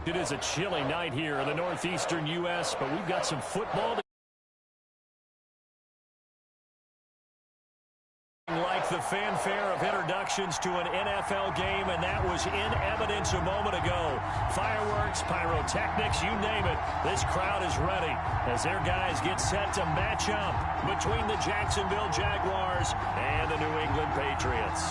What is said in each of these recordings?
It is a chilly night here in the northeastern U.S., but we've got some football to like the fanfare of introductions to an NFL game, and that was in evidence a moment ago. Fireworks, pyrotechnics, you name it. This crowd is ready as their guys get set to match up between the Jacksonville Jaguars and the New England Patriots.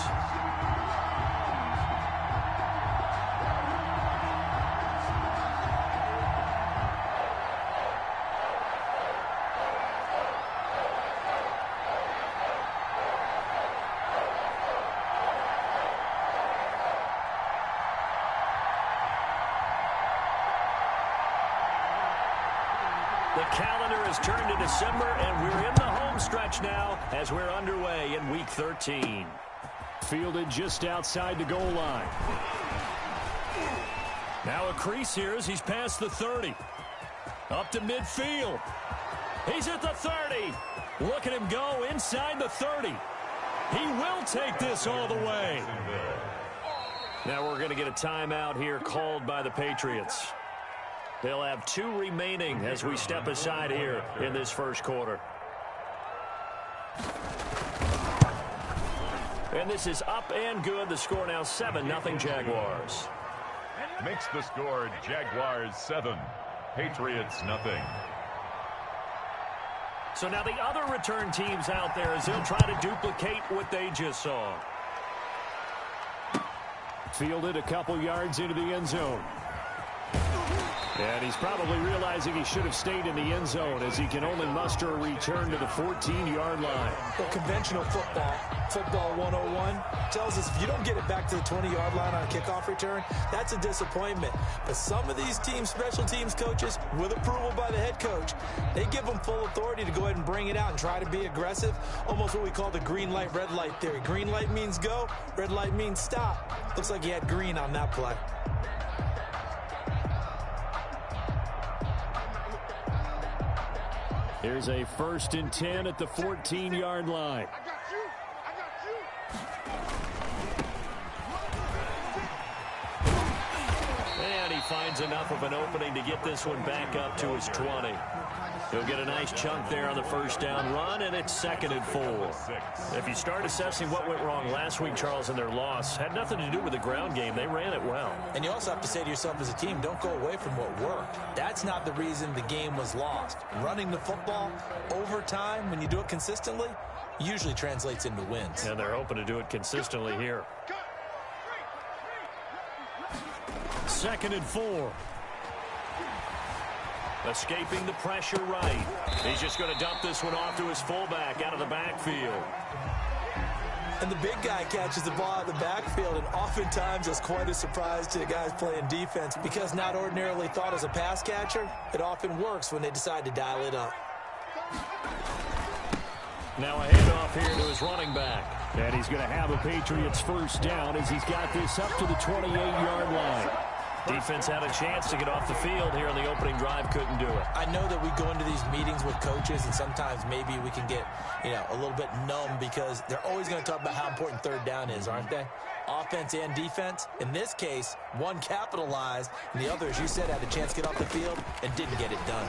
The calendar has turned to December, and we're in the home stretch now as we're underway in Week 13. Fielded just outside the goal line. Now a crease here as he's past the 30. Up to midfield. He's at the 30. Look at him go inside the 30. He will take this all the way. Now we're going to get a timeout here called by the Patriots. They'll have 2 remaining as we step aside here in this first quarter. And this is up and good. The score now 7-0 Jaguars. Makes the score Jaguars 7, Patriots nothing. So now the other return teams out there as they'll try to duplicate what they just saw. Fielded a couple yards into the end zone. And he's probably realizing he should have stayed in the end zone as he can only muster a return to the 14-yard line. Well, conventional football 101, tells us if you don't get it back to the 20-yard line on a kickoff return, that's a disappointment. But some of these teams, special teams coaches, with approval by the head coach, they give them full authority to go ahead and bring it out and try to be aggressive, almost what we call the green light, red light theory. Green light means go, red light means stop. Looks like he had green on that play. Here's a 1st and 10 at the 14-yard line. And he finds enough of an opening to get this one back up to his 20. He'll get a nice chunk there on the first down run, and it's 2nd and 4. If you start assessing what went wrong last week, Charles, in their loss, had nothing to do with the ground game. They ran it well. And you also have to say to yourself as a team, don't go away from what worked. That's not the reason the game was lost. Running the football over time, when you do it consistently, usually translates into wins. And they're hoping to do it consistently here. 2nd and 4. Escaping the pressure right. He's just going to dump this one off to his fullback out of the backfield. And the big guy catches the ball out of the backfield, and oftentimes it's quite a surprise to the guys playing defense because not ordinarily thought as a pass catcher, it often works when they decide to dial it up. Now a handoff here to his running back. And he's going to have a Patriots first down as he's got this up to the 28-yard line. Defense had a chance to get off the field here in the opening drive, couldn't do it. I know that we go into these meetings with coaches, and sometimes maybe we can get, a little bit numb because they're always going to talk about how important 3rd down is, aren't they? Offense and defense. In this case, one capitalized, and the other, as you said, had a chance to get off the field and didn't get it done.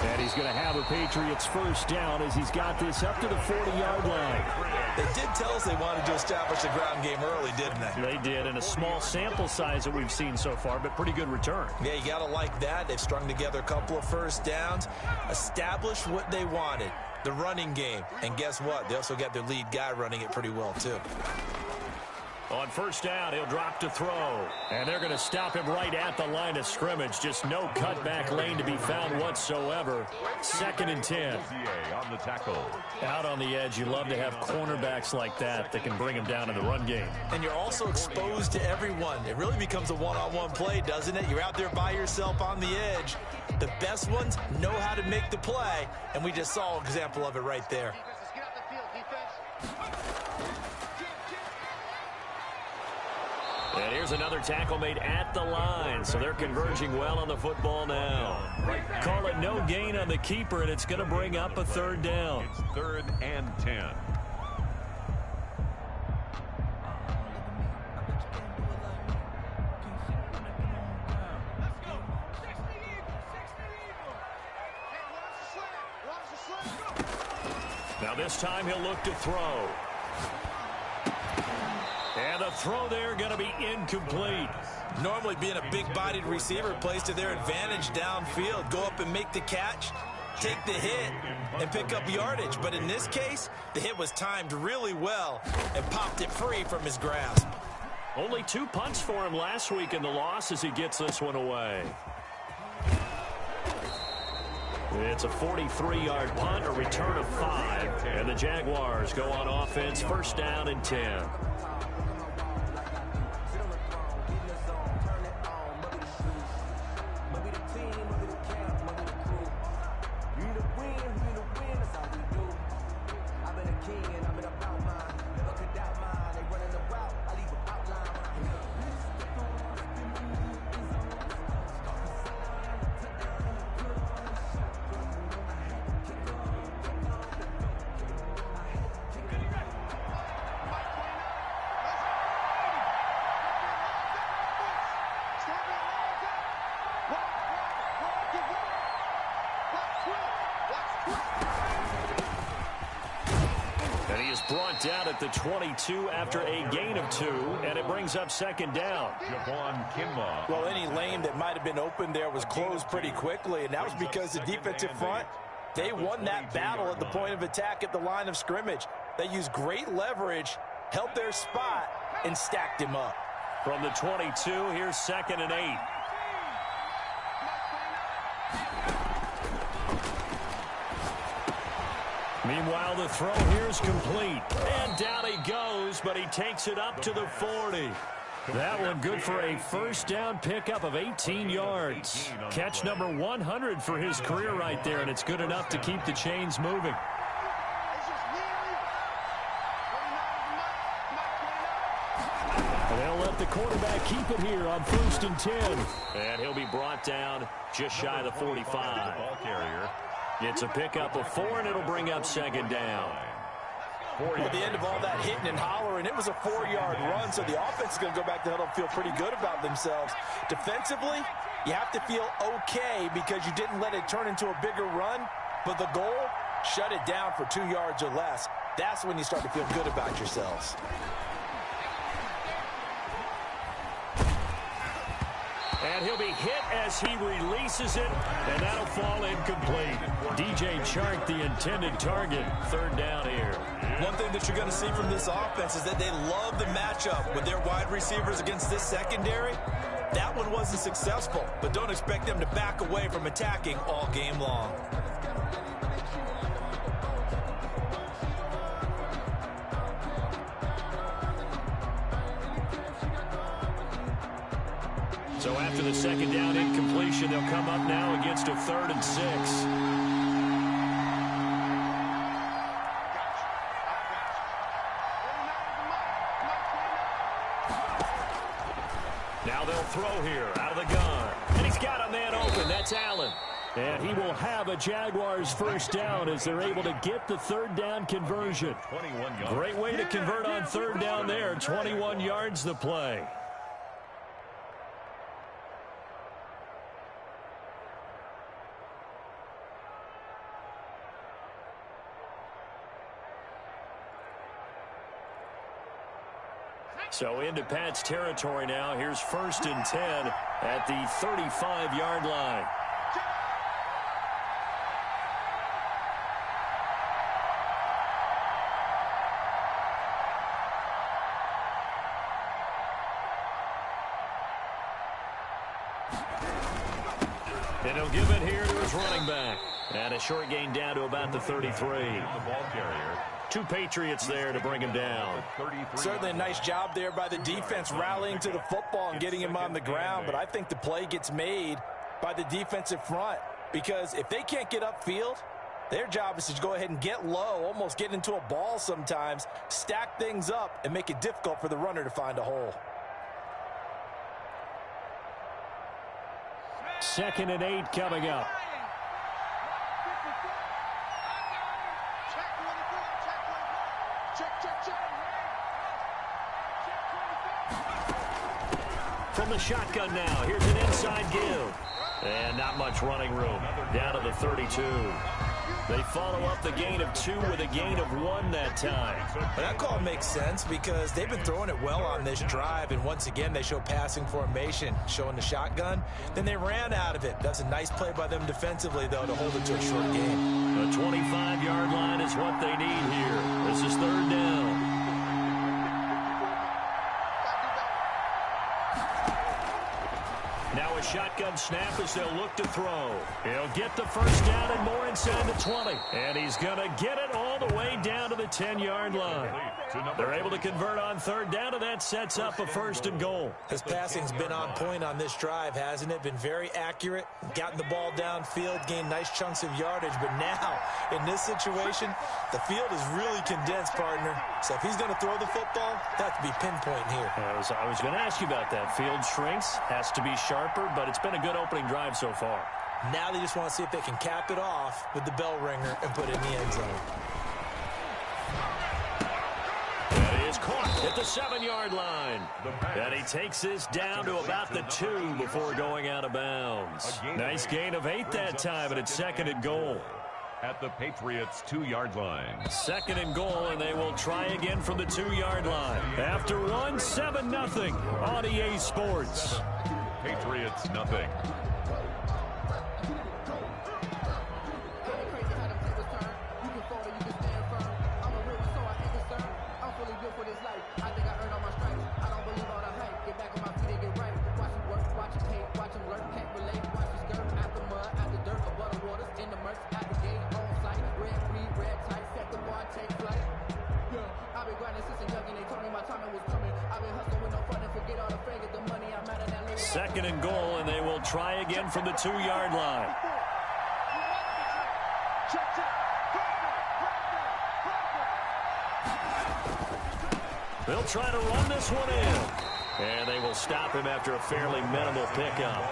And he's going to have a Patriots first down as he's got this up to the 40-yard line. They did tell us they wanted to establish the ground game early, didn't they? They did, in a small sample size that we've seen so far, but pretty good return. Yeah, you got to like that. They've strung together a couple of first downs, established what they wanted, the running game. And guess what? They also got their lead guy running it pretty well, too. On first down, he'll drop to throw. And they're going to stop him right at the line of scrimmage. Just no cutback lane to be found whatsoever. 2nd and 10. On the tackle. Out on the edge, you love to have cornerbacks like that can bring him down in the run game. And you're also exposed to everyone. It really becomes a one-on-one play, doesn't it? You're out there by yourself on the edge. The best ones know how to make the play, and we just saw an example of it right there. And here's another tackle made at the line, so they're converging well on the football now. Call it no gain on the keeper, and it's going to bring up a 3rd down. It's 3rd and 10. Now this time he'll look to throw. And the throw there going to be incomplete. Normally being a big-bodied receiver plays to their advantage downfield. Go up and make the catch, take the hit, and pick up yardage. But in this case, the hit was timed really well and popped it free from his grasp. Only 2 punts for him last week in the loss as he gets this one away. It's a 43-yard punt, a return of 5, and the Jaguars go on offense, first down and 10. Brought down at the 22 after a gain of 2, and it brings up second down. Well, any lane that might have been open there was closed pretty quickly, and that was because the defensive front, they won that battle at the point of attack at the line of scrimmage. They used great leverage, held their spot, and stacked him up. From the 22, here's second and 8. Meanwhile, the throw here is complete. And down he goes, but he takes it up to the 40. That one good for a first down pickup of 18 yards. Catch number 100 for his career right there, and it's good enough to keep the chains moving. And they'll let the quarterback keep it here on first and 10. And he'll be brought down just shy of the 45. It's a pickup of 4, and it'll bring up second down. At the end of all that hitting and hollering, it was a 4-yard run, so the offense is going to go back to the huddle and feel pretty good about themselves. Defensively, you have to feel okay because you didn't let it turn into a bigger run, but the goal, shut it down for 2 yards or less. That's when you start to feel good about yourselves. And he'll be hit as he releases it, and that'll fall incomplete. DJ Chark, the intended target, third down here. One thing that you're going to see from this offense is that they love the matchup with their wide receivers against this secondary. That one wasn't successful, but don't expect them to back away from attacking all game long. So after the second down incompletion, they'll come up now against a 3rd and 6. Now they'll throw here out of the gun. And he's got a man open. That's Allen. And he will have a Jaguars first down as they're able to get the third down conversion. Great way to convert on third down there. 21 yards the play. So into Pat's territory now. Here's first and 10 at the 35-yard line. And he'll give it here to his running back. And a short gain down to about the 33. The ball carrier. 2 Patriots there to bring him down. Certainly a nice job there by the defense rallying to the football and getting him on the ground, but I think the play gets made by the defensive front because if they can't get upfield, their job is to go ahead and get low, almost get into a ball sometimes, stack things up, and make it difficult for the runner to find a hole. 2nd and 8 coming up. From the shotgun now, here's an inside give. And not much running room. Down to the 32. They follow up the gain of 2 with a gain of 1 that time. That call makes sense because they've been throwing it well on this drive, and once again they show passing formation, showing the shotgun. Then they ran out of it. That's a nice play by them defensively, though, to hold it to a short game. The 25-yard line is what they need here. This is 3rd down. Now a shotgun snap as they'll look to throw. He'll get the first down and more inside the 20. And he's going to get it all the way down to the 10-yard line. They're able to convert on 3rd down, and that sets up a 1st and goal. His passing's been on point on this drive, hasn't it? Been very accurate, gotten the ball downfield, gained nice chunks of yardage. But now, in this situation, the field is really condensed, partner. So if he's going to throw the football, that has to be pinpoint here. I was going to ask you about that. Field shrinks, has to be sharper, but it's been a good opening drive so far. Now they just want to see if they can cap it off with the bell ringer and put it in the end zone. That is caught at the 7-yard line. And he takes this down to about the 2 before going out of bounds. Nice gain of 8 that time, and it's 2nd and goal. At the Patriots' 2-yard line. 2nd and goal, and they will try again from the 2-yard line. After 1, 7-0 on EA Sports. Patriots nothing. Second and goal, and they will try again from the 2-yard line. They'll try to run this one in. And they will stop him after a fairly minimal pickup.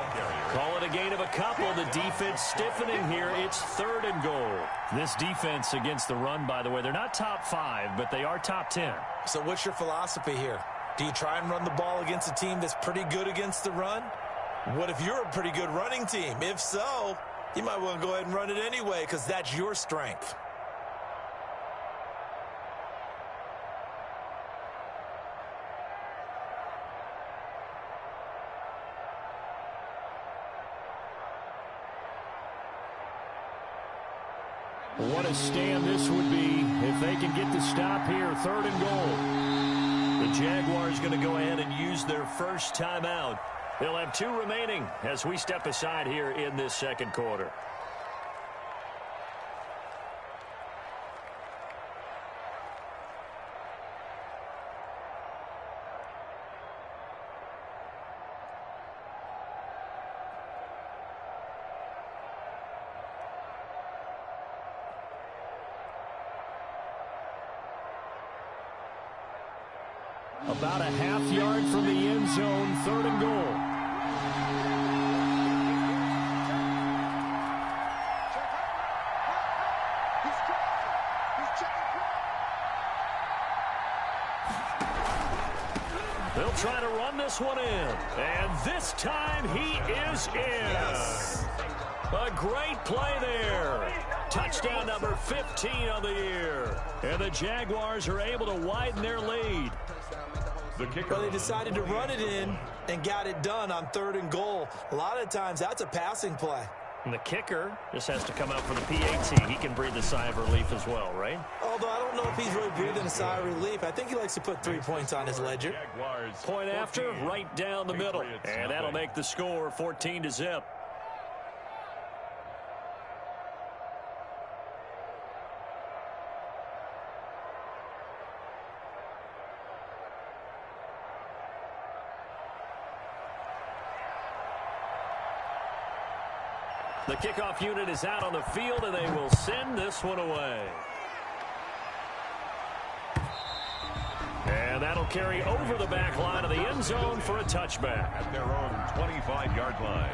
Call it a gain of a couple. The defense stiffening here. It's 3rd and goal. This defense against the run, by the way, they're not top 5, but they are top 10. So what's your philosophy here? Do you try and run the ball against a team that's pretty good against the run? What if you're a pretty good running team? If so, you might want to go ahead and run it anyway because that's your strength. What a stand this would be if they can get the stop here. 3rd and goal. The Jaguars going to go ahead and use their first timeout. They'll have 2 remaining as we step aside here in this 2nd quarter. About a half yard from the end zone, 3rd and goal. They'll try to run this one in. And this time he is in. Yes. A great play there. Touchdown number 15 on the year. And the Jaguars are able to widen their lead. Well, they decided to run it in and got it done on 3rd and goal. A lot of times that's a passing play. And the kicker just has to come out for the PAT. He can breathe a sigh of relief as well, right? Although I don't know if he's really breathing a sigh of relief. I think he likes to put 3 points on his ledger. Point after, right down the middle. And that'll make the score 14-0. The kickoff unit is out on the field, and they will send this one away. And that'll carry over the back line of the end zone for a touchback. At their own 25-yard line.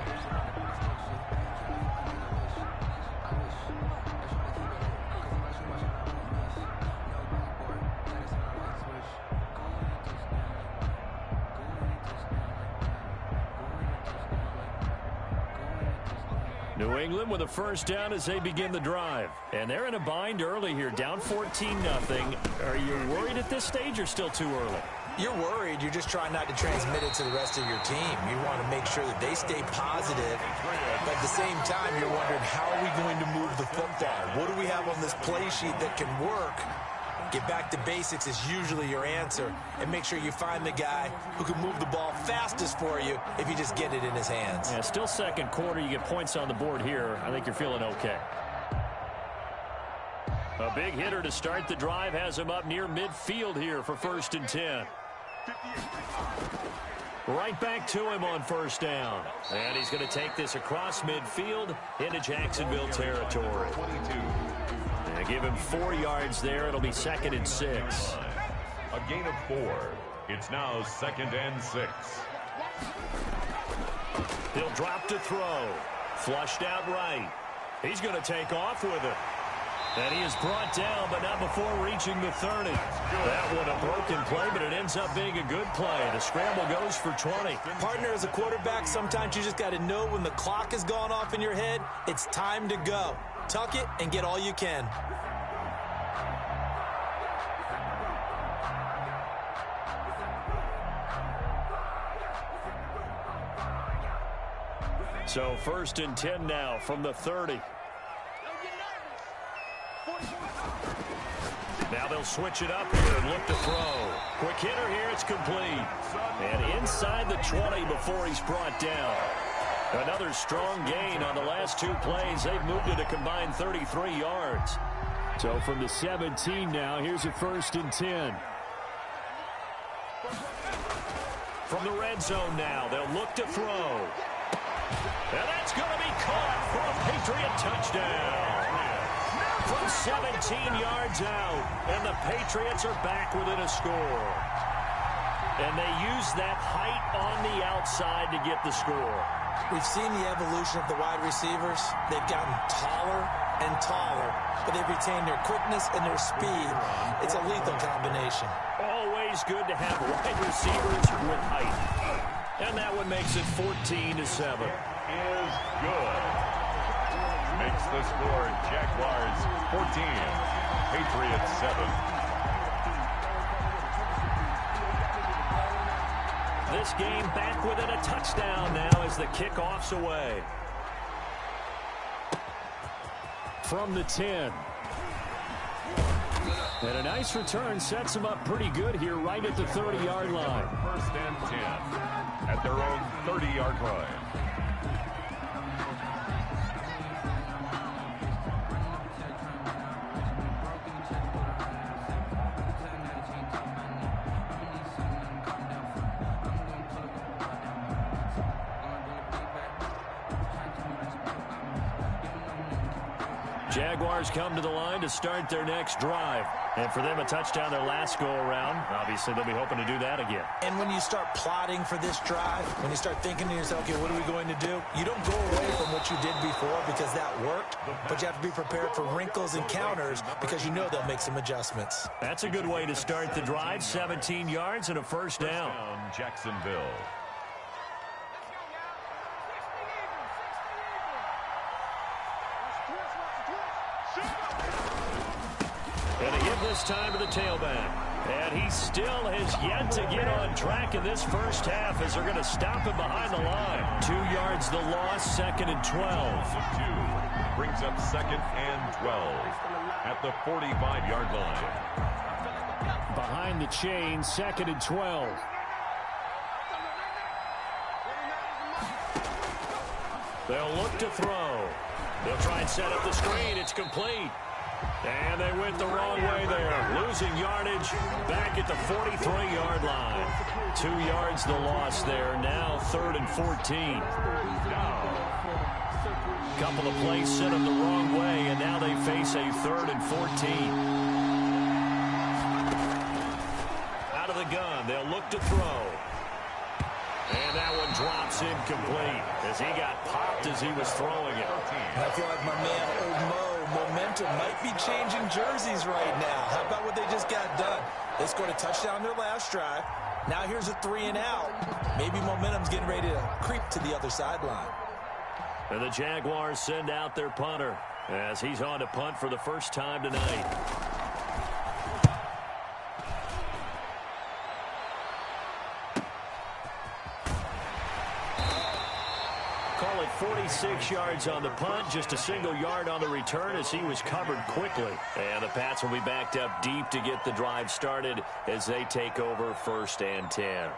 New England with a first down as they begin the drive. And they're in a bind early here, down 14-0. Are you worried at this stage or still too early? You're worried. You're just trying not to transmit it to the rest of your team. You want to make sure that they stay positive. But at the same time, you're wondering, how are we going to move the football? What do we have on this play sheet that can work? Get back to basics is usually your answer. And make sure you find the guy who can move the ball fastest for you if you just get it in his hands. Yeah, still second quarter. You get points on the board here. I think you're feeling okay. A big hitter to start the drive has him up near midfield here for 1st and 10. Right back to him on first down. And he's going to take this across midfield into Jacksonville territory. And give him 4 yards there. It'll be 2nd and 6. A gain of 4. It's now 2nd and 6. He'll drop to throw. Flushed out right. He's going to take off with it. And he is brought down, but not before reaching the 30. That one a broken play, but it ends up being a good play. The scramble goes for 20. Partner, as a quarterback, sometimes you just got to know when the clock has gone off in your head, it's time to go. Tuck it and get all you can. So 1st and 10 now from the 30. Now they'll switch it up here and look to throw. Quick hitter here, it's complete. And inside the 20 before he's brought down. Another strong gain on the last 2 plays. They've moved it a combined 33 yards. So from the 17 now, here's a 1st and 10. From the red zone now, they'll look to throw. And that's going to be caught for a Patriot touchdown. From 17 yards out, and the Patriots are back within a score. And they use that height on the outside to get the score. We've seen the evolution of the wide receivers. They've gotten taller and taller, but they've retained their quickness and their speed. It's a lethal combination. Always good to have wide receivers with height. And that one makes it 14-7. Is good. Makes the score Jaguars 14, Patriots 7. This game back within a touchdown now as the kickoff's away. From the 10. And a nice return sets them up pretty good here right at the 30-yard line. 1st and 10 at their own 30-yard line. Jaguars come to the line to start their next drive. And for them, a touchdown their last go-around. Obviously, they'll be hoping to do that again. And when you start plotting for this drive, when you start thinking to yourself, okay, what are we going to do? You don't go away from what you did before because that worked, but you have to be prepared for wrinkles and counters because you know they'll make some adjustments. That's a good way to start the drive. 17 yards and a first down. Jacksonville. And a hit this time to the tailback. And he still has yet to get on track in this first half as they're going to stop him behind the line. 2 yards the loss, 2nd and 12. Brings up 2nd and 12 at the 45-yard line. Behind the chain, 2nd and 12. They'll look to throw. They'll try and set up the screen. It's complete. And they went the wrong way there. Losing yardage back at the 43-yard line. 2 yards the loss there. Now 3rd and 14. Couple of plays sent them the wrong way, and now they face a 3rd and 14. Out of the gun. They'll look to throw. And that one drops incomplete as he got popped as he was throwing it. I feel like my man, Old Mo, momentum might be changing jerseys right now. How about what they just got done? They scored a touchdown their last drive. Now here's a 3 and out. Maybe momentum's getting ready to creep to the other sideline. And the Jaguars send out their punter as he's on to punt for the first time tonight. Call it 46 yards on the punt, just a single yard on the return as he was covered quickly. And the Pats will be backed up deep to get the drive started as they take over 1st and 10.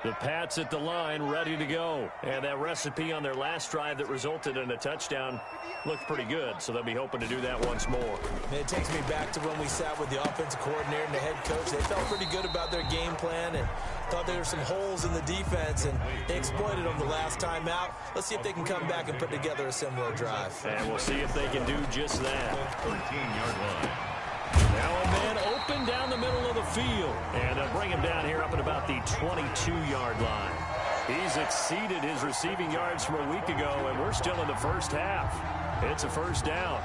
The Pats at the line, ready to go. And that recipe on their last drive that resulted in a touchdown looked pretty good, so they'll be hoping to do that once more. It takes me back to when we sat with the offensive coordinator and the head coach. They felt pretty good about their game plan and thought there were some holes in the defense, and they exploited them the last time out. Let's see if they can come back and put together a similar drive. And we'll see if they can do just that. 13-yard line. Now a man open down the middle of the field. And they'll bring him down here up at about the 22-yard line. He's exceeded his receiving yards from a week ago, and we're still in the first half. It's a first down.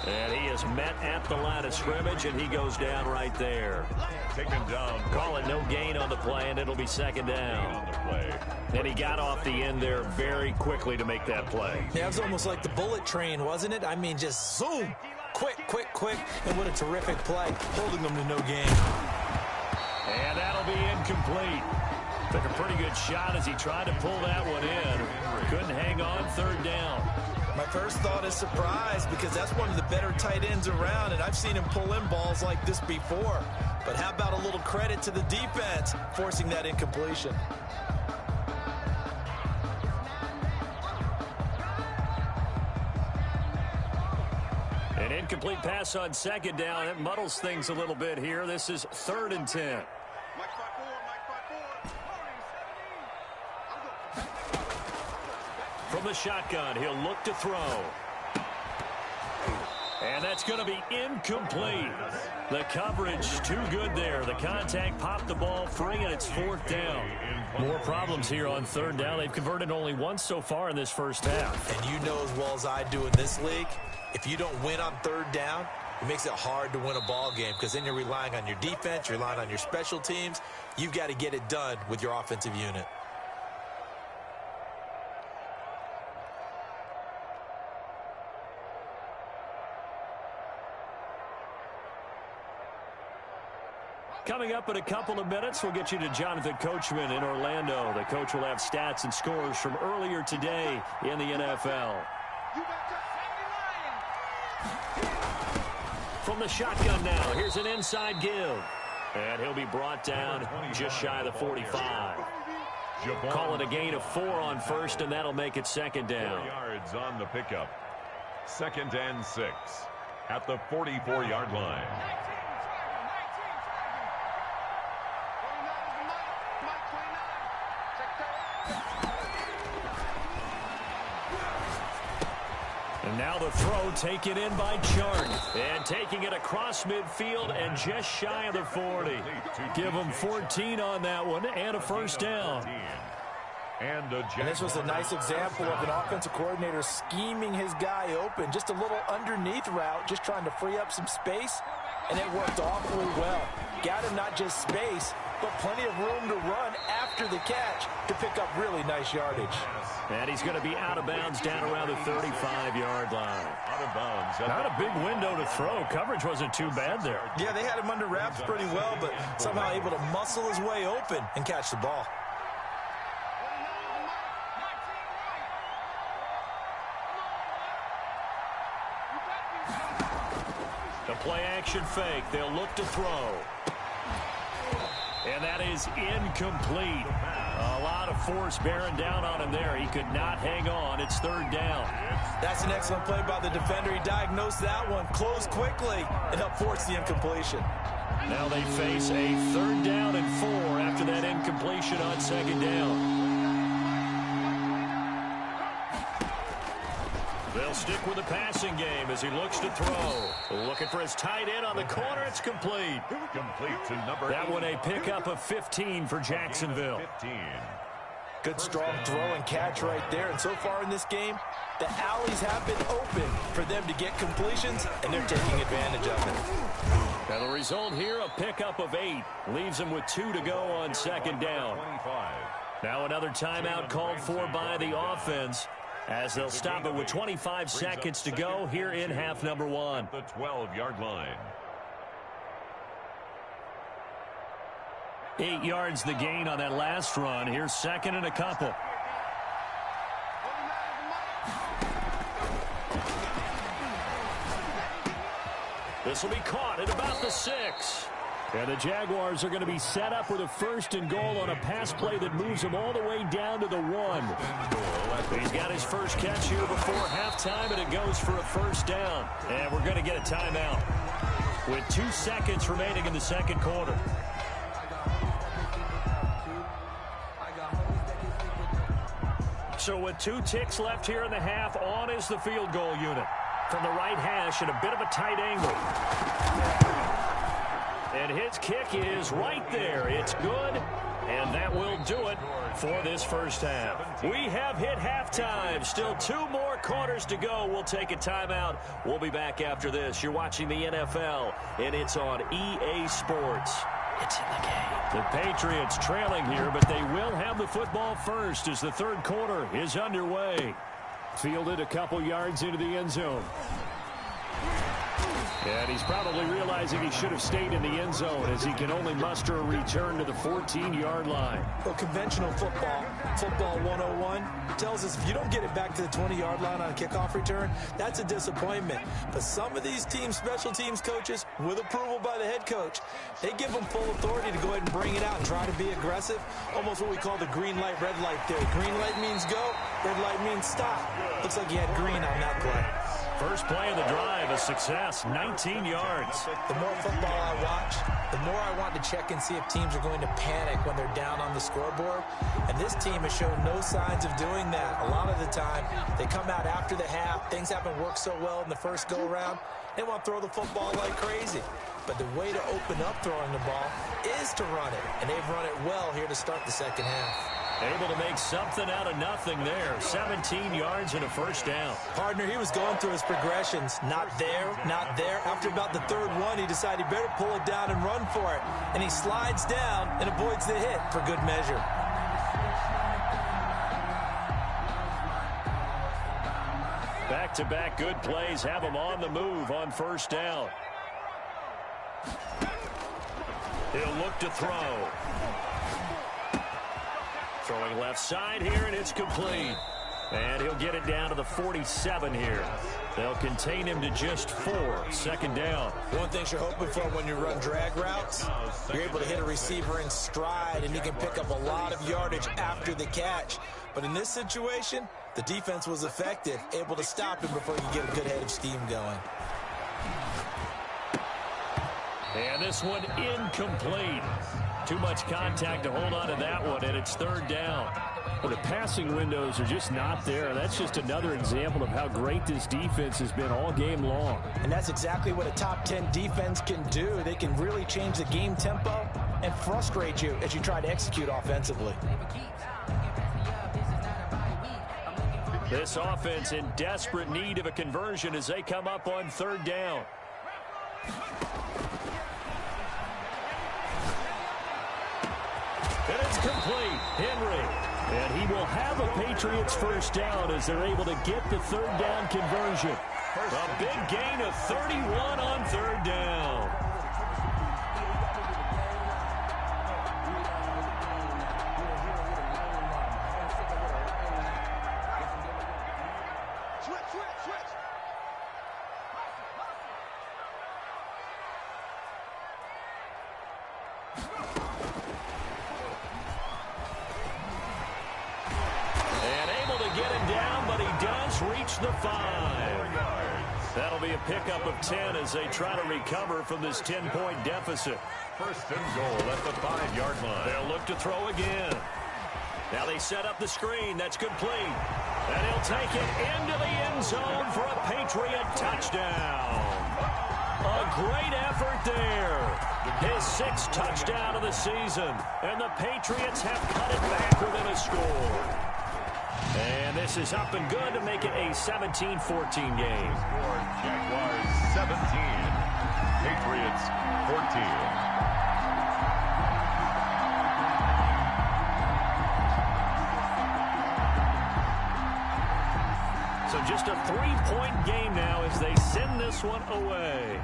And he is met at the line of scrimmage, and he goes down right there. Taken down. Call it no gain on the play, and it'll be second down. On the play. And he got off the end there very quickly to make that play. Yeah, it was almost like the bullet train, wasn't it? I mean, just zoom. Quick, quick, quick. And what a terrific play, holding them to no gain. And that'll be incomplete. Took a pretty good shot as he tried to pull that one in. Couldn't hang on, third down. My first thought is surprise, because that's one of the better tight ends around, and I've seen him pull in balls like this before. But how about a little credit to the defense forcing that incompletion? An incomplete pass on second down. It muddles things a little bit here. This is 3rd and 10. From the shotgun, he'll look to throw. And that's going to be incomplete. The coverage too good there. The contact popped the ball free, and it's 4th down. More problems here on 3rd down. They've converted only once so far in this first half. And you know as well as I do in this league, if you don't win on 3rd down, it makes it hard to win a ball game, because then you're relying on your defense, you're relying on your special teams. You've got to get it done with your offensive unit. Coming up in a couple of minutes, we'll get you to Jonathan Coachman in Orlando. The coach will have stats and scores from earlier today in the NFL. From the shotgun now, here's an inside give. And he'll be brought down just shy of the 45. Call it a gain of 4 on 1st, and that'll make it 2nd down. 4 yards on the pickup. 2nd and 6 at the 44-yard line. And now the throw taken in by Chart. And taking it across midfield and just shy of the 40. Give him 14 on that one and a first down. And this was a nice example of an offensive coordinator scheming his guy open. Just a little underneath route, just trying to free up some space. And it worked awfully well. Got him not just space, but plenty of room to run after the catch to pick up really nice yardage. And he's going to be out of bounds down around the 35-yard line. Out of bounds. Not a big window to throw. Coverage wasn't too bad there. Yeah, they had him under wraps pretty well, but somehow able to muscle his way open and catch the ball. The play-action fake. They'll look to throw. And that is incomplete. A lot of force bearing down on him there. He could not hang on. It's 3rd down. That's an excellent play by the defender. He diagnosed that one, closed quickly, and helped force the incompletion. Now they face a 3rd down and 4 after that incompletion on 2nd down. They'll stick with the passing game as he looks to throw. Looking for his tight end on the corner. It's complete. Complete to number That one a pickup of 15 for Jacksonville. 15. Good strong throw and catch right there. And so far in this game, the alleys have been open for them to get completions, and they're taking advantage of it. Now the result here, a pickup of 8. Leaves them with 2 to go on second down. 25. Now another timeout called for by the offense as they'll stop it with 25 seconds to go here in half number 1. The 12-yard line. 8 yards the gain on that last run. Here's second and a couple. This will be caught at about the 6. And the Jaguars are going to be set up with a 1st and goal on a pass play that moves them all the way down to the 1. He's got his first catch here before halftime, and it goes for a 1st down. And we're going to get a timeout with 2 seconds remaining in the second quarter. So with 2 ticks left here in the half, on is the field goal unit. From the right hash at a bit of a tight angle. And his kick is right there. It's good, and that will do it for this first half. We have hit halftime. Still 2 more quarters to go. We'll take a timeout. We'll be back after this. You're watching the NFL, and it's on EA Sports. It's in the game. The Patriots trailing here, but they will have the football first as the third quarter is underway. Fielded a couple yards into the end zone. And he's probably realizing he should have stayed in the end zone as he can only muster a return to the 14-yard line. Well, conventional football 101, tells us if you don't get it back to the 20-yard line on a kickoff return, that's a disappointment. But some of these teams, special teams coaches, with approval by the head coach, they give them full authority to go ahead and bring it out and try to be aggressive. Almost what we call the green light, red light theory. Green light means go, red light means stop. Looks like he had green on that play. First play of the drive, a success, 19 yards. The more football I watch, the more I want to check and see if teams are going to panic when they're down on the scoreboard. And this team has shown no signs of doing that. A lot of the time, they come out after the half. Things haven't worked so well in the first go-around. They want to throw the football like crazy. But the way to open up throwing the ball is to run it. And they've run it well here to start the second half. Able to make something out of nothing there. 17 yards and a first down. Partner, he was going through his progressions. Not there, not there. After about the third one, he decided he better pull it down and run for it. And he slides down and avoids the hit for good measure. Back-to-back good plays have him on the move on first down. He'll look to throw. Throwing left side here, and it's complete. And he'll get it down to the 47 here. They'll contain him to just 4. Second down. One thing you're hoping for when you run drag routes, you're able to hit a receiver in stride, and he can pick up a lot of yardage after the catch. But in this situation, the defense was effective, able to stop him before you get a good head of steam going. And this one incomplete. Too much contact to hold on to that one, and it's third down. Well, the passing windows are just not there. That's just another example of how great this defense has been all game long. And that's exactly what a top 10 defense can do. They can really change the game tempo and frustrate you as you try to execute offensively. This offense in desperate need of a conversion as they come up on third down. And it's complete. Henry. And he will have a Patriots first down as they're able to get the third down conversion. A big gain of 31 on third down. The 5. That'll be a pickup of 10 as they try to recover from this 10-point deficit. First and goal at the 5-yard line. They'll look to throw again. Now they set up the screen. That's complete. And he'll take it into the end zone for a Patriot touchdown. A great effort there. His 6th touchdown of the season. And the Patriots have cut it back within a score. And this is up and good to make it a 17-14 game. Jaguars 17. Patriots 14. So just a 3-point game now as they send this one away.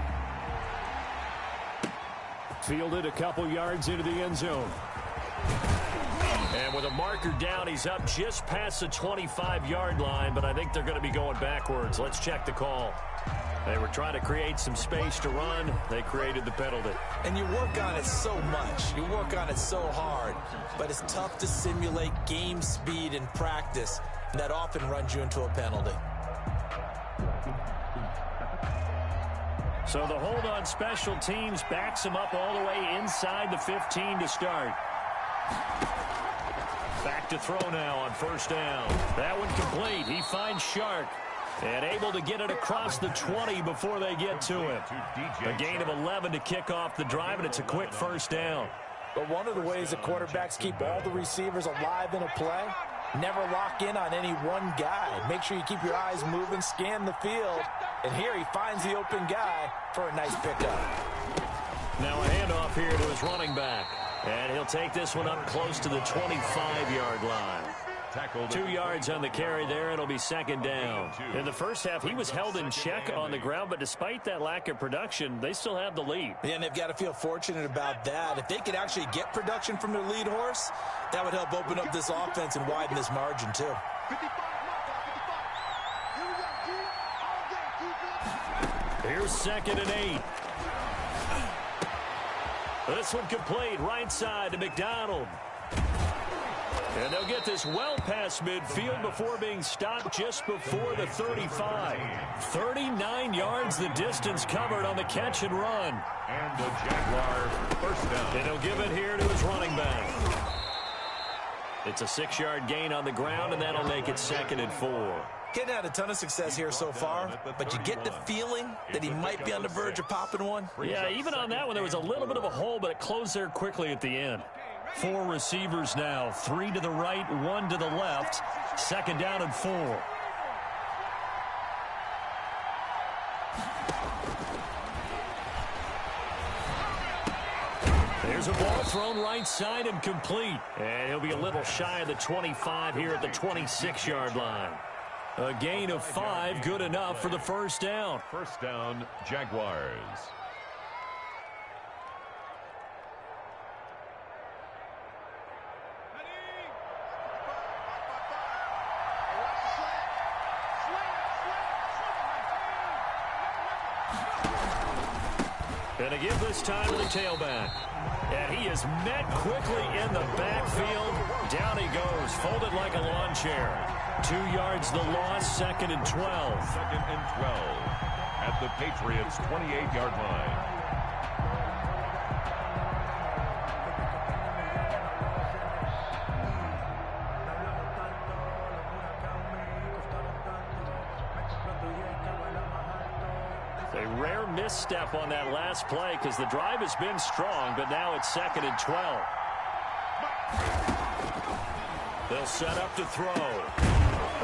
Fielded a couple yards into the end zone. And with a marker down, he's up just past the 25-yard line, but I think they're going to be going backwards. Let's check the call. They were trying to create some space to run. They created the penalty. And you work on it so much. You work on it so hard. But it's tough to simulate game speed in practice. And that often runs you into a penalty. So the hold on special teams backs him up all the way inside the 15 to start. Back to throw now on first down. That one complete. He finds Shark. And able to get it across the 20 before they get to him. A gain of 11 to kick off the drive, and it's a quick first down. But one of the ways that quarterbacks keep all the receivers alive in a play, never lock in on any one guy. Make sure you keep your eyes moving, scan the field. And here he finds the open guy for a nice pickup. Now a handoff here to his running back. And he'll take this one up close to the 25-yard line. 2 yards on the carry there. It'll be second down. In the first half, he was held in check on the ground, but despite that lack of production, they still have the lead. Yeah, and they've got to feel fortunate about that. If they could actually get production from their lead horse, that would help open up this offense and widen this margin, too. Here's 2nd and 8. This one complete, right side to McDonald. And they'll get this well past midfield before being stopped just before the 35. 39 yards the distance covered on the catch and run. And the Jaguars first down. And he'll give it here to his running back. It's a 6-yard gain on the ground, and that'll make it 2nd and 4. Getting had a ton of success here so far, but you get the feeling that he might be on the verge of popping one. Yeah, even on that one, there was a little bit of a hole, but it closed there quickly at the end. 4 receivers now, 3 to the right, 1 to the left. 2nd down and 4. There's a ball thrown right side and complete. And he'll be a little shy of the 25 here at the 26-yard line. A gain of 5, good enough for the first down. First down, Jaguars. And to give this time to the tailback. And he is met quickly in the backfield. Down he goes, folded like a lawn chair. 2 yards the loss, 2nd and 12. 2nd and 12 at the Patriots' 28-yard line. A rare misstep on that last play because the drive has been strong, but now it's 2nd and 12. They'll set up to throw.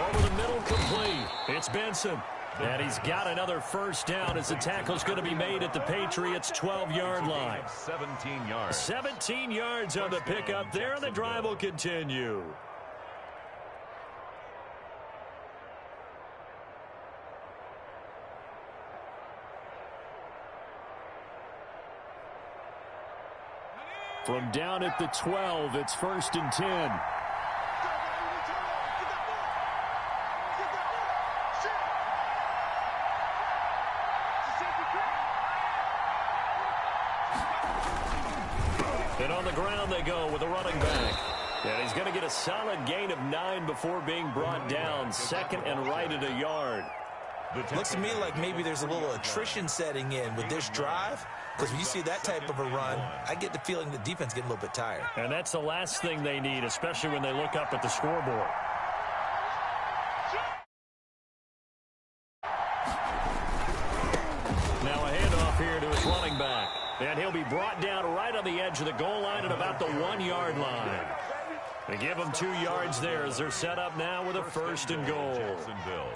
Over the middle, complete. It's Benson. And he's got another first down as the tackle's going to be made at the Patriots' 12-yard line. 17 yards. 17 yards on the pickup there, and the drive will continue. From down at the 12, it's 1st and 10. And on the ground they go with a running back. And he's going to get a solid gain of 9 before being brought down. 2nd and right at a yard. Looks to me like maybe there's a little attrition setting in with this drive. Because when you see that type of a run, I get the feeling the defense getting a little bit tired. And that's the last thing they need, especially when they look up at the scoreboard. here to his running back. And he'll be brought down right on the edge of the goal line at about the 1-yard line. They give him 2 yards there as they're set up now with a 1st and goal. Jacksonville.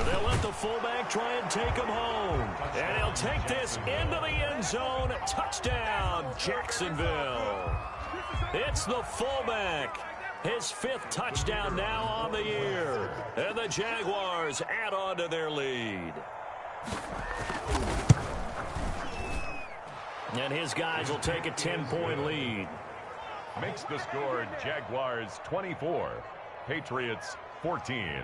They'll let the fullback try and take him home. And he'll take this into the end zone. Touchdown, Jacksonville. It's the fullback. His 5th touchdown now on the year. And the Jaguars add on to their lead. And his guys will take a 10-point lead. Makes the score Jaguars 24, Patriots 14.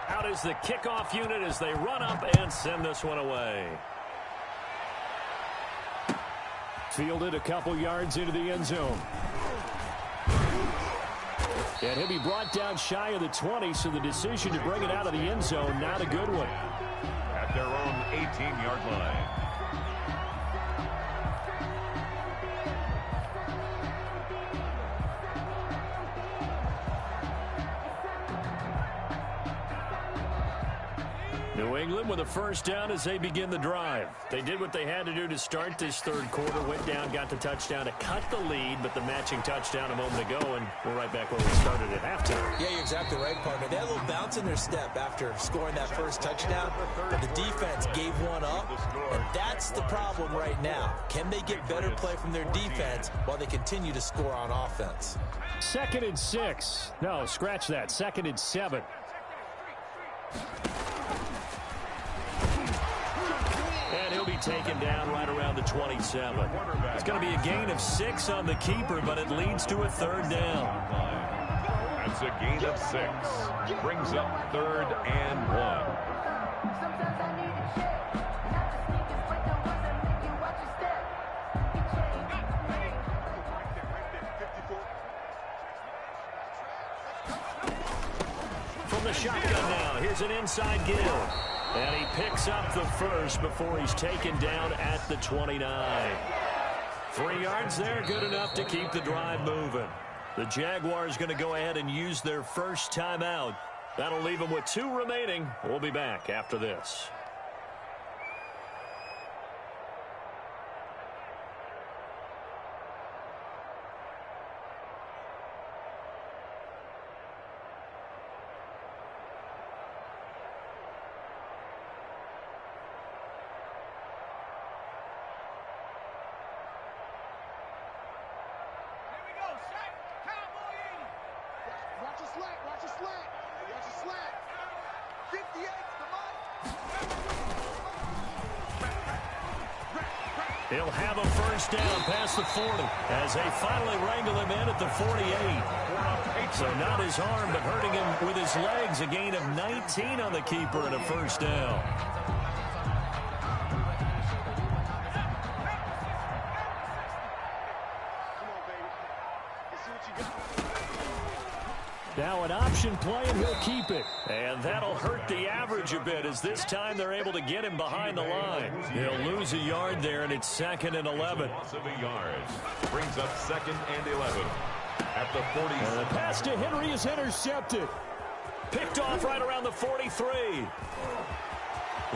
Out is the kickoff unit as they run up and send this one away. Fielded a couple yards into the end zone. And he'll be brought down shy of the 20, so the decision to bring it out of the end zone, not a good one. At their own 18-yard line. New England with a 1st down as they begin the drive. They did what they had to do to start this 3rd quarter. Went down, got the touchdown to cut the lead, but the matching touchdown a moment ago, and we're right back where we started at halftime. Yeah, you're exactly right, partner. They had a little bounce in their step after scoring that 1st touchdown, but the defense gave one up, and that's the problem right now. Can they get better play from their defense while they continue to score on offense? 2nd and 6. No, scratch that. 2nd and 7. And he'll be taken down right around the 27. It's going to be a gain of 6 on the keeper, but it leads to a 3rd down. That's a gain of 6. Brings up 3rd and 1. From the shotgun now, here's an inside give. And he picks up the 1st before he's taken down at the 29. 3 yards there, good enough to keep the drive moving. The Jaguars going to go ahead and use their 1st timeout. That'll leave them with 2 remaining. We'll be back after this. He'll have a 1st down past the 40 as they finally wrangle him in at the 48. So not his arm, but hurting him with his legs. A gain of 19 on the keeper and a 1st down. Now an option play, and he'll keep it. And that'll hurt the average a bit, as this time they're able to get him behind the line. He'll lose a yard there, and it's 2nd and 11. Loss of a yard. Brings up 2nd and 11. At the 40. And the pass to Henry is intercepted. Picked off right around the 43.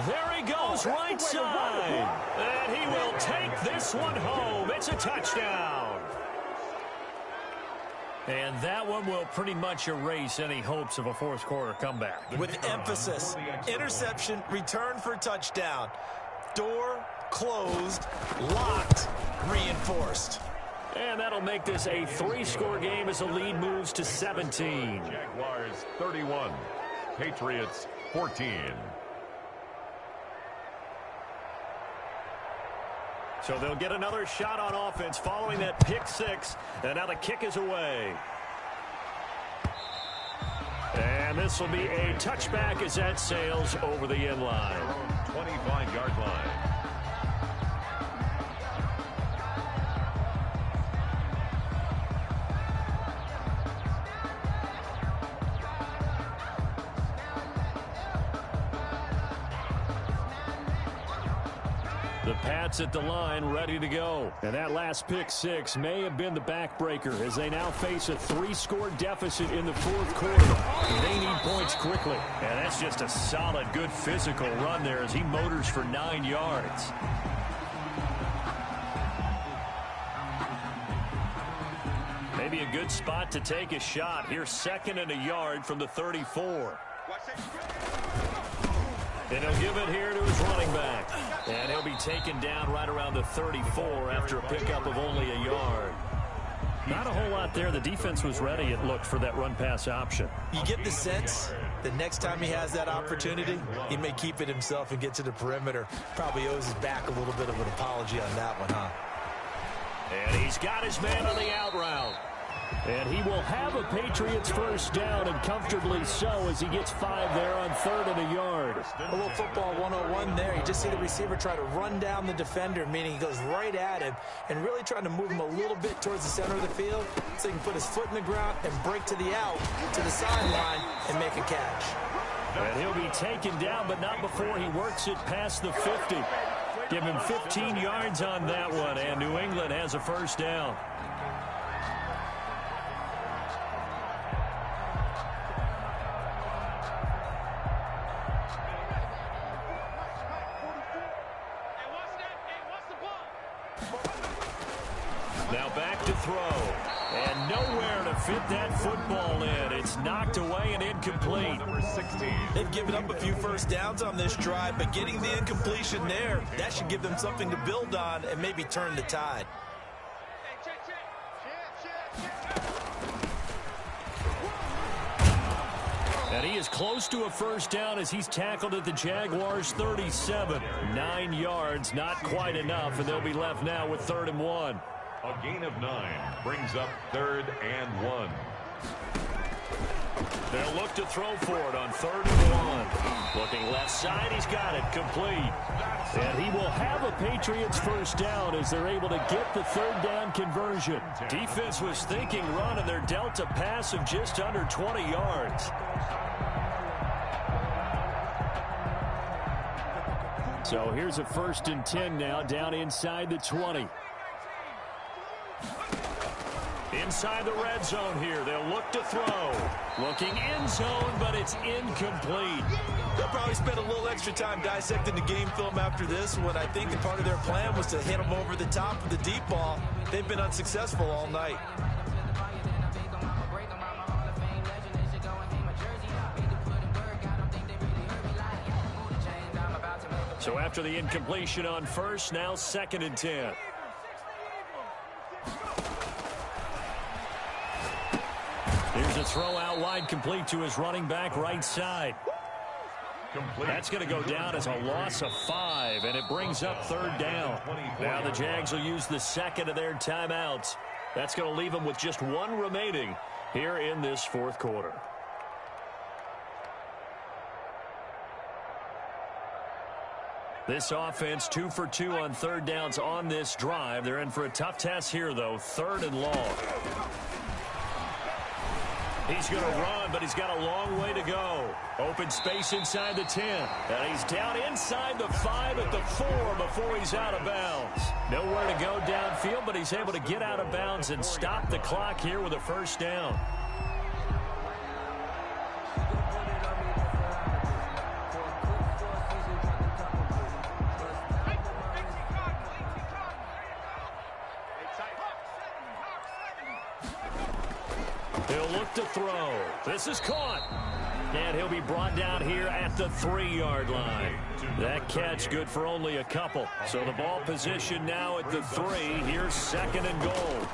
There he goes, right side. And he will take this one home. It's a touchdown. And that one will pretty much erase any hopes of a 4th quarter comeback. With emphasis, interception, return for touchdown. Door closed, locked, reinforced. And that'll make this a 3-score game as the lead moves to 17. Jaguars 31, Patriots 14. So they'll get another shot on offense following that pick 6. And now the kick is away. And And this will be a touchback as that sails over the end line. 25-yard line. The Pats at the line, ready to go. And that last pick six may have been the backbreaker as they now face a 3-score deficit in the fourth quarter. They need points quickly. And that's just a solid, good physical run there as he motors for 9 yards. Maybe a good spot to take a shot. Here's 2nd and a yard from the 34. And he'll give it here to his running back. And he'll be taken down right around the 34 after a pickup of only a yard. Not a whole lot there. The defense was ready, it looked, for that run-pass option. You get the sense that next time he has that opportunity, he may keep it himself and get to the perimeter. Probably owes his back a little bit of an apology on that one, huh? And he's got his man on the out route. And he will have a Patriots first down, and comfortably so, as he gets 5 there on 3rd and a yard. A little football 101 there. You just see the receiver try to run down the defender, meaning he goes right at him and really trying to move him a little bit towards the center of the field so he can put his foot in the ground and break to the out, to the sideline, and make a catch. And he'll be taken down, but not before he works it past the 50. Give him 15 yards on that one, and New England has a first down. Now back to throw. And nowhere to fit that football in. It's knocked away and incomplete. Number 16. They've given up a few first downs on this drive, but getting the incompletion there, that should give them something to build on and maybe turn the tide. And he is close to a first down as he's tackled at the Jaguars' 37. 9 yards, not quite enough, and they'll be left now with 3rd and 1. A gain of 9 brings up 3rd and 1. They'll look to throw for it on 3rd and 1. Looking left side, he's got it, complete. And he will have a Patriots first down as they're able to get the 3rd down conversion. Defense was thinking run, and they're dealt a pass of just under 20 yards. So here's a 1st and 10 now, down inside the 20. Inside the red zone here. They'll look to throw. Looking end zone, but it's incomplete. They'll probably spend a little extra time dissecting the game film after this one. I think that part of their plan was to hit them over the top of the deep ball. They've been unsuccessful all night. So after the incompletion on first, now 2nd and 10. Here's a throw out wide, complete to his running back right side. Complete. That's going to go down as a loss of 5, and it brings up 3rd down. Now the Jags will use the 2nd of their timeouts. That's going to leave them with just 1 remaining here in this 4th quarter. This offense 2 for 2 on 3rd downs on this drive. They're in for a tough test here, though. 3rd and long. He's going to run, but he's got a long way to go. Open space inside the 10. And he's down inside the 5 at the 4 before he's out of bounds. Nowhere to go downfield, but he's able to get out of bounds and stop the clock here with a first down. He'll look to throw. This is caught. And he'll be brought down here at the 3-yard line. That catch good for only a couple. So the ball position now at the 3. Here's 2nd and goal.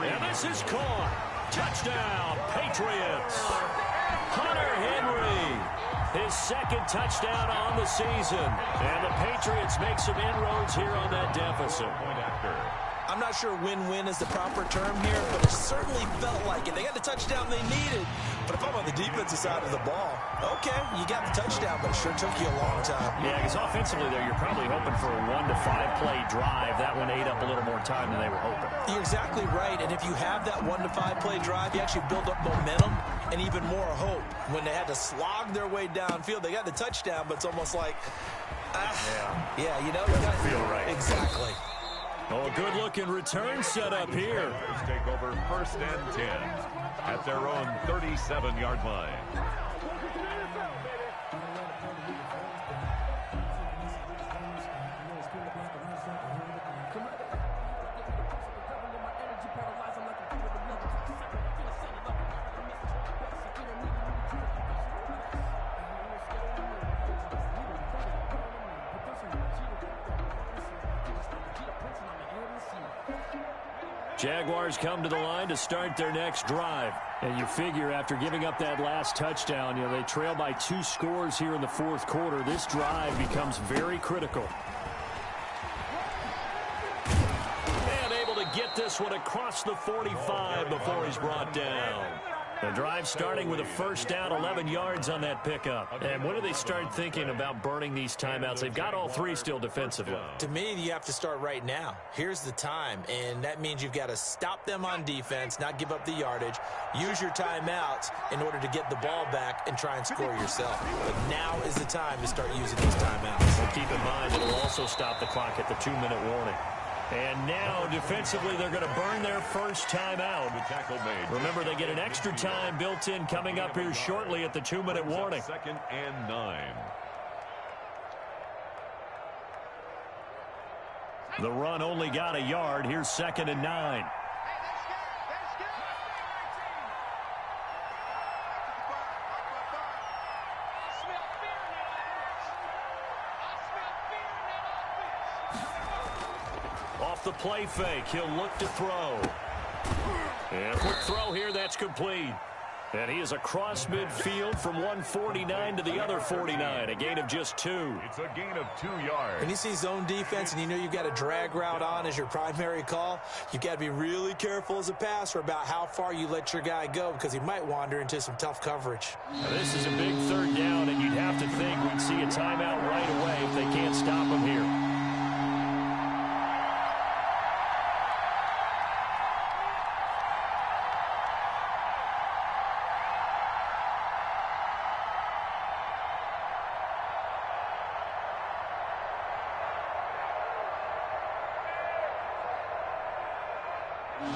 And this is caught. Touchdown, Patriots. Hunter Henry. His 2nd touchdown on the season. And the Patriots make some inroads here on that deficit. I I'm not sure win-win is the proper term here, but it certainly felt like it. They got the touchdown they needed. But if I'm on the defensive side of the ball, okay, you got the touchdown, but it sure took you a long time. Yeah, because offensively there, you're probably hoping for a 1 to 5 play drive. That one ate up a little more time than they were hoping. You're exactly right, and if you have that 1 to 5 play drive, you actually build up momentum and even more hope. When they had to slog their way downfield, they got the touchdown, but it's almost like, yeah, you know, doesn't feel right. Exactly. Oh, good-looking return set up here. Take over 1st and 10 at their own 37-yard line. Jaguars come to the line to start their next drive. And you figure after giving up that last touchdown, they trail by 2 scores here in the 4th quarter. This drive becomes very critical. And able to get this one across the 45 before he's brought down. The drive starting with a 1st down, 11 yards on that pickup. And when do they start thinking about burning these timeouts? They've got all 3 still defensively. To me, you have to start right now. Here's the time, and that means you've got to stop them on defense, not give up the yardage, use your timeouts in order to get the ball back and try and score yourself. But now is the time to start using these timeouts. And keep in mind, it'll also stop the clock at the 2-minute warning. And now, defensively, they're going to burn their first timeout. Remember, they get an extra time built in coming up here shortly at the 2-minute warning. 2nd and 9. The run only got a yard. Here's 2nd and 9. The play fake. He'll look to throw. And quick throw here. That's complete. And he is across midfield from 149 to the other 49. A gain of just 2. It's a gain of 2 yards. When you see zone defense and you know you've got a drag route on as your primary call, you've got to be really careful as a passer about how far you let your guy go because he might wander into some tough coverage. Now, this is a big 3rd down, and you'd have to think we'd see a timeout right away if they can't stop him here.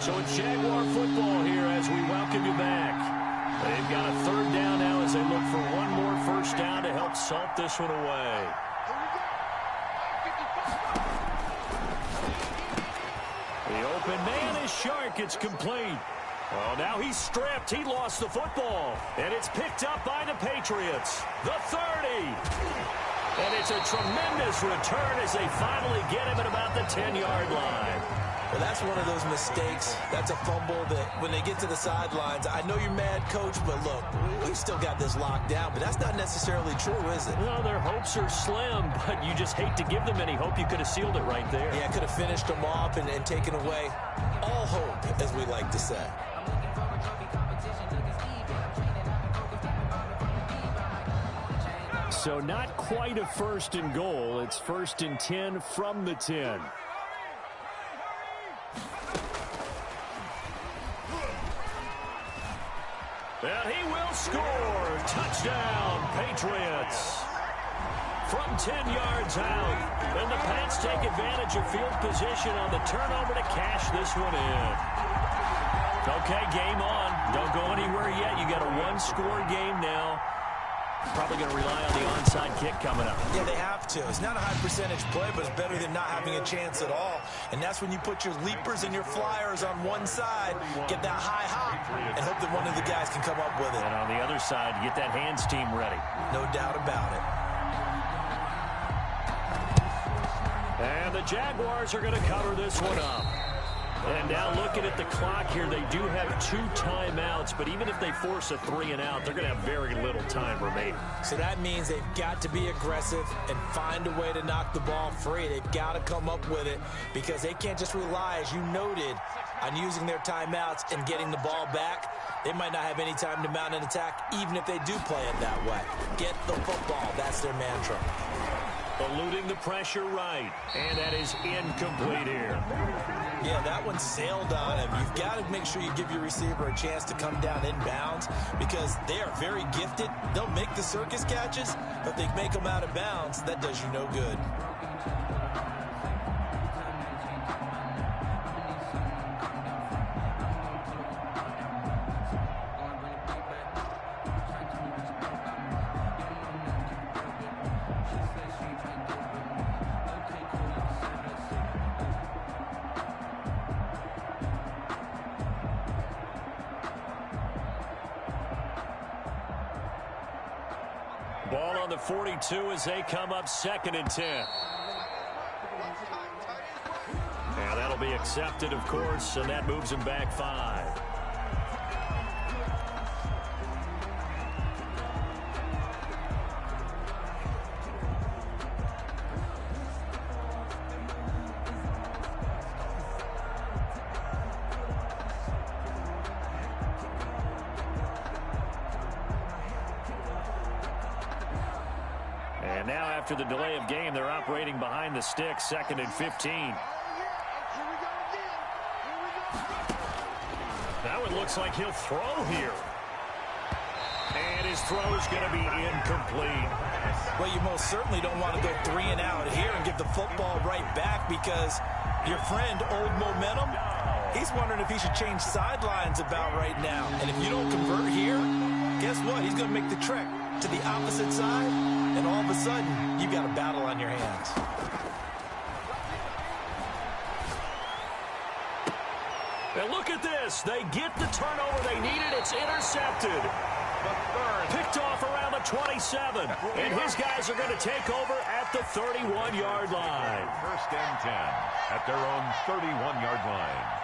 So it's Jaguar football here as we welcome you back. They've got a 3rd down now as they look for one more 1st down to help salt this one away. The open man is Shark. It's complete. Well, now he's stripped. He lost the football. And it's picked up by the Patriots. The 30. And it's a tremendous return as they finally get him at about the 10-yard line. Well, that's one of those mistakes. That's a fumble that when they get to the sidelines, I know you're mad, Coach, but look, we've still got this locked down. But that's not necessarily true, is it? Well, their hopes are slim, but you just hate to give them any hope. You could have sealed it right there. Yeah, could have finished them off and taken away all hope, as we like to say. So not quite a 1st and goal. It's 1st and 10 from the 10. And he will score. Touchdown, Patriots. From 10 yards out. And the Pats take advantage of field position on the turnover to cash this one in. Okay, game on. Don't go anywhere yet. You got a 1-score game now. Probably going to rely on the onside kick coming up. Yeah, they have to. It's not a high percentage play, but it's better than not having a chance at all. And that's when you put your leapers and your flyers on one side, get that high hop, and hope that one of the guys can come up with it. And on the other side, get that hands team ready. No doubt about it. And the Jaguars are going to cover this one up. And now looking at the clock here, they do have 2 timeouts, but even if they force a 3-and-out, they're going to have very little time remaining. So that means they've got to be aggressive and find a way to knock the ball free. They've got to come up with it because they can't just rely, as you noted, on using their timeouts and getting the ball back. They might not have any time to mount an attack, even if they do play it that way. Get the football. That's their mantra. Eluding the pressure right, and that is incomplete here. Yeah, that one sailed on him. You've got to make sure you give your receiver a chance to come down inbounds because they are very gifted. They'll make the circus catches, but if they make them out of bounds, that does you no good. Ball on the 42 as they come up 2nd and 10. And that'll be accepted, of course, and that moves them back 5. And now after the delay of game, they're operating behind the sticks, 2nd and 15. That one looks like he'll throw here. And his throw's going to be incomplete. Well, you most certainly don't want to go 3-and-out here and give the football right back because your friend, Old Momentum, he's wondering if he should change sidelines about right now. And if you don't convert here, guess what? He's going to make the trek to the opposite side, and all of a sudden, you've got a battle on your hands. And look at this. They get the turnover they needed. It's intercepted. Picked off around the 27. And his guys are going to take over at the 31-yard line. 1st and 10 at their own 31-yard line.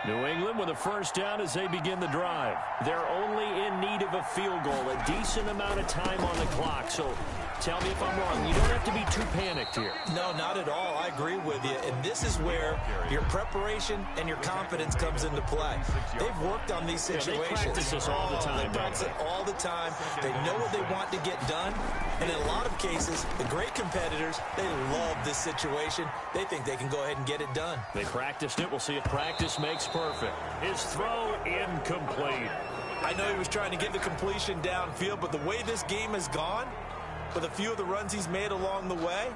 New England with a 1st down as they begin the drive. They're only in need of a field goal, a decent amount of time on the clock. So tell me if I'm wrong. You don't have to be too panicked here. No, not at all. I agree with you. And this is where your preparation and your confidence comes into play. They've worked on these situations. Yeah, they practice this all the time. They practice it all the time. They know what they want to get done. And in a lot of cases, the great competitors, they love this situation. They think they can go ahead and get it done. They practiced it. We'll see if practice makes perfect. His throw incomplete. I know he was trying to get the completion downfield, but the way this game has gone, with a few of the runs he's made along the way,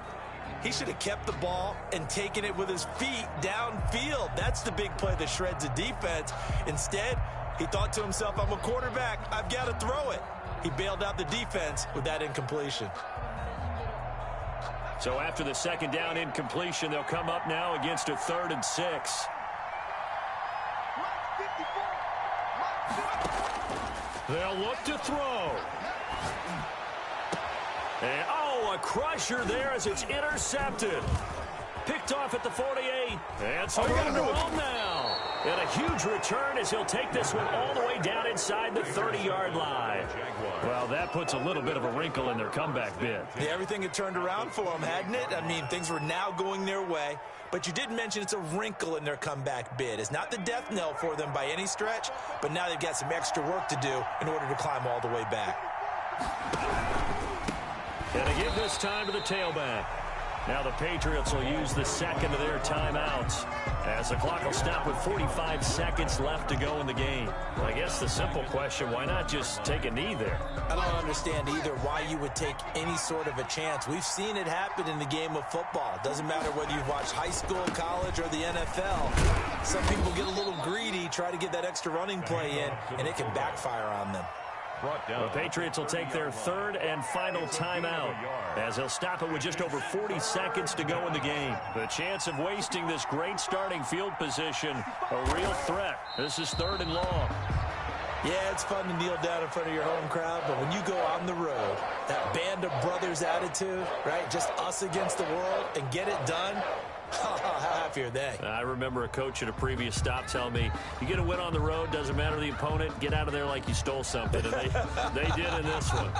he should have kept the ball and taken it with his feet downfield. That's the big play that shreds a defense. Instead, he thought to himself, I'm a quarterback. I've got to throw it. He bailed out the defense with that incompletion. So after the 2nd down incompletion, they'll come up now against a 3rd and 6. They'll look to throw. And, a crusher there as it's intercepted. Picked off at the 48. And so they're on their own now. And a huge return as he'll take this one all the way down inside the 30-yard line. Well, that puts a little bit of a wrinkle in their comeback bid. Yeah, everything had turned around for them, hadn't it? I mean, things were now going their way. But you did mention it's a wrinkle in their comeback bid. It's not the death knell for them by any stretch, but now they've got some extra work to do in order to climb all the way back. And to give this time to the tailback. Now the Patriots will use the 2nd of their timeouts as the clock will stop with 45 seconds left to go in the game. I guess the simple question, why not just take a knee there? I don't understand either why you would take any sort of a chance. We've seen it happen in the game of football. It doesn't matter whether you've watched high school, college, or the NFL. Some people get a little greedy, try to get that extra running play in, and it can backfire on them. The Patriots will take their 3rd and final timeout as they'll stop it with just over 40 seconds to go in the game. The chance of wasting this great starting field position, a real threat. This is 3rd and long. Yeah, it's fun to kneel down in front of your home crowd, but when you go on the road, that band of brothers attitude, right? Just us against the world and get it done. How happy are they? I remember a coach at a previous stop telling me, you get a win on the road, doesn't matter the opponent, get out of there like you stole something. And they did in this one.